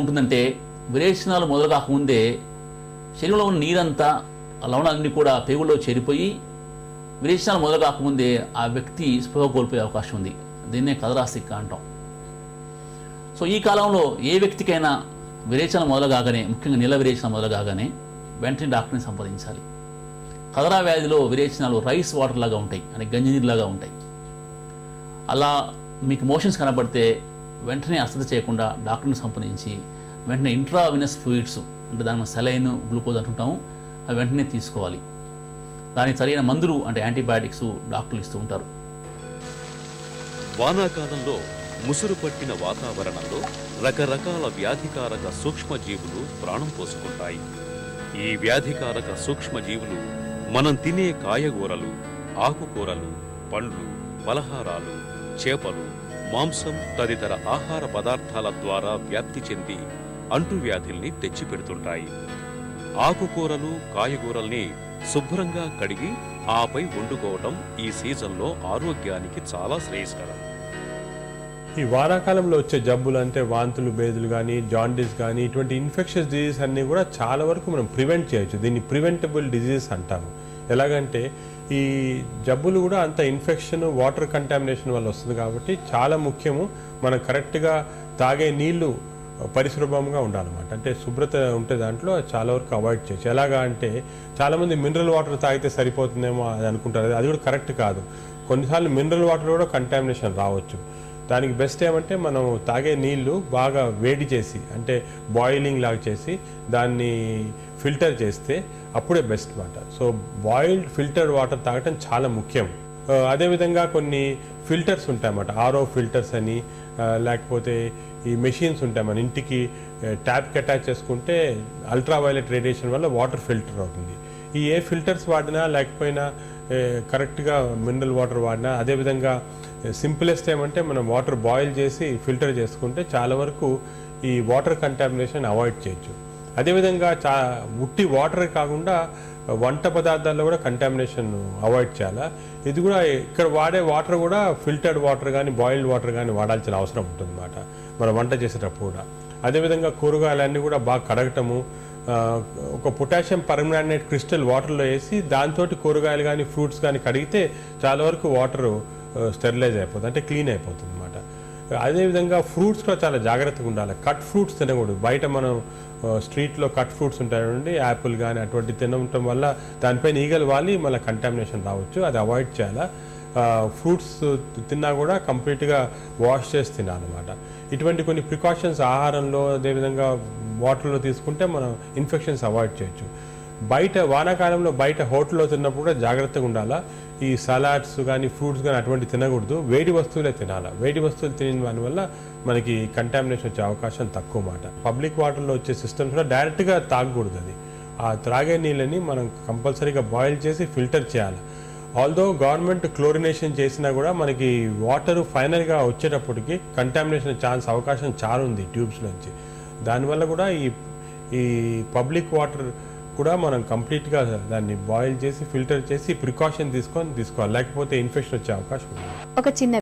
ఉంటుందంటే విరేచనాలు మొదలు కాకముందే శరీరంలో ఉన్న నీరంతా ఆ లవణాలన్నీ కూడా పేగుల్లో చేరిపోయి విరేచనాలు మొదలు కాకముందే ఆ వ్యక్తి స్పృహ కోల్పోయే అవకాశం ఉంది. దీన్నే కదరాస్తిక అంటాం. సో ఈ కాలంలో ఏ వ్యక్తికైనా విరేచన మొదలు కాగానే, ముఖ్యంగా నీళ్ళ విరేచన మొదలు కాగానే వెంటనే డాక్టర్ని సంప్రదించాలి. కదరా వ్యాధిలో విరేచనాలు రైస్ వాటర్ లాగా ఉంటాయి, అంటే గంజినీరులాగా ఉంటాయి. అలా మీకు మోషన్స్ కనబడితే వెంటనే అశ్రద్ధ చేయకుండా డాక్టర్ని సంప్రదించి వెంటనే ఇంట్రావినస్ ఫ్లూయిడ్స్, అంటే దాని సెలైన్, గ్లూకోజ్ అంటుంటాము, అవి వెంటనే తీసుకోవాలి. దానికి సరైన మందులు అంటే యాంటీబయాటిక్స్ డాక్టర్లు ఇస్తూ ఉంటారు. వానాకాలంలో ముసురు పట్టిన వాతావరణంలో రకరకాల వ్యాధికారక సూక్ష్మజీవులు ప్రాణం పోసుకుంటాయి. ఈ వ్యాధికారక సూక్ష్మజీవులు మనం తినే కాయగూరలు, ఆకుకూరలు, పండ్లు, పలహారాలు, చేపలు, మాంసం తదితర ఆహార పదార్థాల ద్వారా వ్యాప్తి చెంది అంటువ్యాధుల్ని తెచ్చిపెడుతుంటాయి. ఆకుకూరలు, కాయగూరల్ని శుభ్రంగా కడిగి ఆపై వండుకోవటం ఈ సీజన్లో ఆరోగ్యానికి చాలా శ్రేయస్కరం. ఈ వానాకాలంలో వచ్చే జబ్బులు అంటే వాంతులు, బేదులు కానీ, జాండీస్ కానీ, ఇటువంటి ఇన్ఫెక్షన్స్ డిజీజ్ అన్నీ కూడా చాలా వరకు మనం ప్రివెంట్ చేయొచ్చు. దీన్ని ప్రివెంటబుల్ డిజీజెస్ అంటాము. ఎలాగంటే ఈ జబ్బులు కూడా అంత ఇన్ఫెక్షన్, వాటర్ కంటామినేషన్ వల్ల వస్తుంది కాబట్టి చాలా ముఖ్యము మనం కరెక్ట్గా తాగే నీళ్లు పరిశుభ్రంగా ఉండాలన్నమాట. అంటే శుభ్రత ఉంటే దాంట్లో చాలా వరకు అవాయిడ్ చేయొచ్చు. ఎలాగా అంటే చాలామంది మినరల్ వాటర్ తాగితే సరిపోతుందేమో అని అనుకుంటారు. అది కూడా కరెక్ట్ కాదు. కొన్నిసార్లు మినరల్ వాటర్ కూడా కంటామినేషన్ రావచ్చు. దానికి బెస్ట్ ఏమంటే మనం తాగే నీళ్లు బాగా వేడి చేసి, అంటే బాయిలింగ్ లాగా చేసి దాన్ని ఫిల్టర్ చేస్తే అప్పుడే బెస్ట్ మాట. సో బాయిల్డ్ ఫిల్టర్డ్ వాటర్ తాగటం చాలా ముఖ్యం. అదేవిధంగా కొన్ని ఫిల్టర్స్ ఉంటాయన్నమాట, ఆర్ఓ ఫిల్టర్స్ అని, లేకపోతే ఈ మెషిన్స్ ఉంటాయి మన ఇంటికి ట్యాప్కి అటాచ్ చేసుకుంటే అల్ట్రావైలెట్ రేడియేషన్ వల్ల వాటర్ ఫిల్టర్ అవుతుంది. ఈ ఏ ఫిల్టర్స్ వాడినా లేకపోయినా కరెక్ట్గా మినరల్ వాటర్ వాడినా, అదేవిధంగా సింపులెస్ట్ ఏమంటే మనం వాటర్ బాయిల్ చేసి ఫిల్టర్ చేసుకుంటే చాలా వరకు ఈ వాటర్ కంటామినేషన్ అవాయిడ్ చేయొచ్చు. అదేవిధంగా ఉట్టి వాటర్ కాకుండా వంట పదార్థాల్లో కూడా కంటామినేషన్ అవాయిడ్ చేయాలా. ఇది కూడా ఇక్కడ వాడే వాటర్ కూడా ఫిల్టర్డ్ వాటర్ కానీ, బాయిల్డ్ వాటర్ కానీ వాడాల్సిన అవసరం ఉంటుంది అన్నమాట మనం వంట చేసేటప్పుడు కూడా. అదేవిధంగా కూరగాయలన్నీ కూడా బాగా కడగటము, ఒక పొటాషియం పర్మాంగనేట్ క్రిస్టల్ వాటర్లో వేసి దాంతో కూరగాయలు కానీ, ఫ్రూట్స్ కానీ కడిగితే చాలా వరకు వాటర్ స్టెరిలైజ్ అయిపోతుంది, అంటే క్లీన్ అయిపోతుంది అన్నమాట. అదేవిధంగా ఫ్రూట్స్ కూడా చాలా జాగ్రత్తగా ఉండాలి. కట్ ఫ్రూట్స్ తినకూడదు. బయట మనం స్ట్రీట్లో కట్ ఫ్రూట్స్ ఉంటాయండి, యాపిల్ కానీ అటువంటి తినడం వల్ల దానిపైన ఈగలు వాలి మళ్ళీ కంటామినేషన్ రావచ్చు. అది అవాయిడ్ చేయాలా. ఫ్రూట్స్ తిన్నా కూడా కంప్లీట్గా వాష్ చేసి తినాలన్నమాట. ఇటువంటి కొన్ని ప్రికాషన్స్ ఆహారంలో, అదేవిధంగా వాటర్లో తీసుకుంటే మనం ఇన్ఫెక్షన్స్ అవాయిడ్ చేయొచ్చు. బయట వానాకాలంలో బయట హోటల్లో తిన్నప్పుడు కూడా జాగ్రత్తగా ఉండాలా. ఈ సలాడ్స్ కానీ, ఫ్రూట్స్ కానీ అటువంటి తినకూడదు. వేడి వస్తువులే తినాలా. వేడి వస్తువులు తిన దానివల్ల మనకి కంటామినేషన్ వచ్చే అవకాశం తక్కువ మాట. పబ్లిక్ వాటర్లో వచ్చే సిస్టమ్స్ కూడా డైరెక్ట్గా తాగకూడదు. అది ఆ త్రాగే నీళ్ళని మనం కంపల్సరీగా బాయిల్ చేసి ఫిల్టర్ చేయాలి. ఆల్దో గవర్నమెంట్ క్లోరినేషన్ చేసినా కూడా మనకి వాటర్ ఫైనల్గా వచ్చేటప్పటికి కంటామినేషన్ ఛాన్స్ అవకాశం చాలా ఉంది ట్యూబ్స్ నుంచి. దానివల్ల కూడా ఈ పబ్లిక్ వాటర్ కూడా మనం కంప్లీట్గా దాన్ని బాయిల్ చేసి ఫిల్టర్ చేసి ప్రికాషన్ తీసుకోవాలి, లేకపోతే ఇన్ఫెక్షన్ వచ్చే అవకాశం ఉంది. ఒక చిన్న